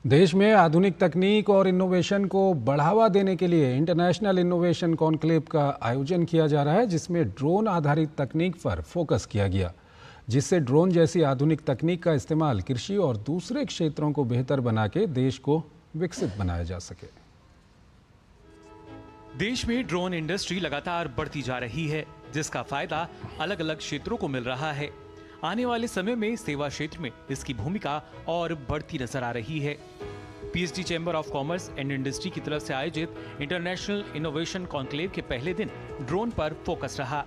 देश में आधुनिक तकनीक और इनोवेशन को बढ़ावा देने के लिए इंटरनेशनल इनोवेशन कॉन्क्लेव का आयोजन किया जा रहा है, जिसमें ड्रोन आधारित तकनीक पर फोकस किया गया, जिससे ड्रोन जैसी आधुनिक तकनीक का इस्तेमाल कृषि और दूसरे क्षेत्रों को बेहतर बना के देश को विकसित बनाया जा सके। देश में ड्रोन इंडस्ट्री लगातार बढ़ती जा रही है, जिसका फायदा अलग अलग क्षेत्रों को मिल रहा है। आने वाले समय में सेवा क्षेत्र में इसकी भूमिका और बढ़ती नजर आ रही है। PhD chamber of commerce and industry की तरफ से आयोजित इंटरनेशनल इनोवेशन कॉन्क्लेव के पहले दिन ड्रोन पर फोकस रहा।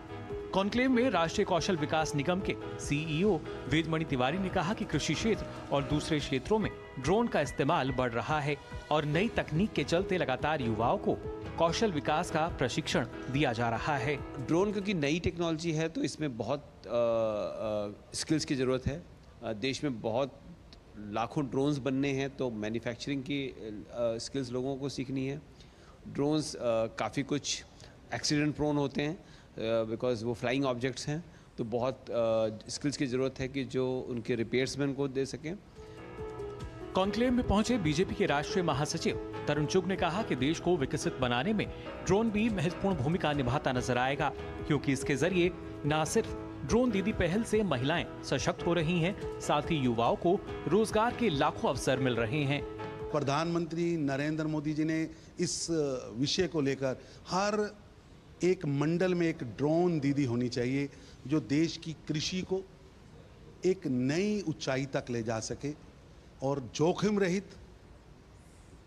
कॉन्क्लेव में राष्ट्रीय कौशल विकास निगम के सीईओ वेदमणि तिवारी ने कहा कि कृषि क्षेत्र और दूसरे क्षेत्रों में ड्रोन का इस्तेमाल बढ़ रहा है और नई तकनीक के चलते लगातार युवाओं को कौशल विकास का प्रशिक्षण दिया जा रहा है। ड्रोन क्योंकि नई टेक्नोलॉजी है तो इसमें बहुत स्किल्स की ज़रूरत है। देश में बहुत लाखों ड्रोन्स बनने हैं तो मैन्युफैक्चरिंग की स्किल्स लोगों को सीखनी है। ड्रोन्स काफ़ी कुछ एक्सीडेंट प्रोन होते हैं बिकॉज वो फ्लाइंग ऑब्जेक्ट्स हैं, तो बहुत स्किल्स की ज़रूरत है कि जो उनके रिपेयर्समैन को दे सकें। कॉन्क्लेव में पहुंचे बीजेपी के राष्ट्रीय महासचिव तरुण चुग ने कहा कि देश को विकसित बनाने में ड्रोन भी महत्वपूर्ण भूमिका निभाता नजर आएगा, क्योंकि इसके जरिए न सिर्फ ड्रोन दीदी पहल से महिलाएं सशक्त हो रही हैं, साथ ही युवाओं को रोजगार के लाखों अवसर मिल रहे हैं। प्रधानमंत्री नरेंद्र मोदी जी ने इस विषय को लेकर हर एक मंडल में एक ड्रोन दीदी होनी चाहिए, जो देश की कृषि को एक नई ऊंचाई तक ले जा सके और जोखिम रहित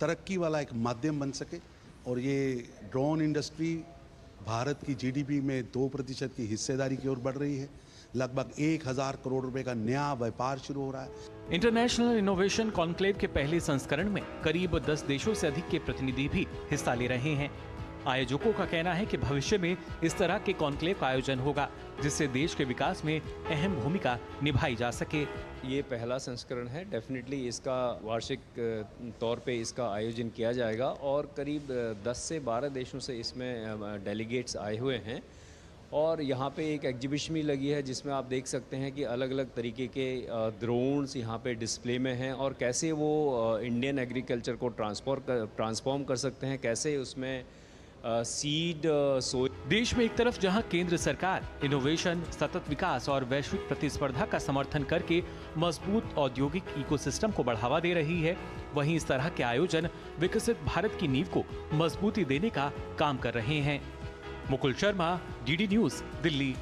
तरक्की वाला एक माध्यम बन सके। और ये ड्रोन इंडस्ट्री भारत की जीडीपी में 2% की हिस्सेदारी की ओर बढ़ रही है। लगभग 1000 करोड़ रुपए का नया व्यापार शुरू हो रहा है। इंटरनेशनल इनोवेशन कॉन्क्लेव के पहले संस्करण में करीब 10 देशों से अधिक के प्रतिनिधि भी हिस्सा ले रहे हैं। आयोजकों का कहना है कि भविष्य में इस तरह के कॉन्क्लेव का आयोजन होगा, जिससे देश के विकास में अहम भूमिका निभाई जा सके। ये पहला संस्करण है, डेफिनेटली इसका वार्षिक तौर पे इसका आयोजन किया जाएगा और करीब 10 से 12 देशों से इसमें डेलीगेट्स आए हुए हैं। और यहाँ पे एक एग्जीबिशन भी लगी है, जिसमें आप देख सकते हैं कि अलग अलग तरीके के ड्रोन्स यहाँ पे डिस्प्ले में हैं और कैसे वो इंडियन एग्रीकल्चर को ट्रांसफॉर्म कर सकते हैं, कैसे उसमें सीड सोई। देश में एक तरफ जहां केंद्र सरकार इनोवेशन, सतत विकास और वैश्विक प्रतिस्पर्धा का समर्थन करके मजबूत औद्योगिक इकोसिस्टम को बढ़ावा दे रही है, वहीं इस तरह के आयोजन विकसित भारत की नींव को मजबूती देने का काम कर रहे हैं। Mukul Sharma, DD news, Delhi.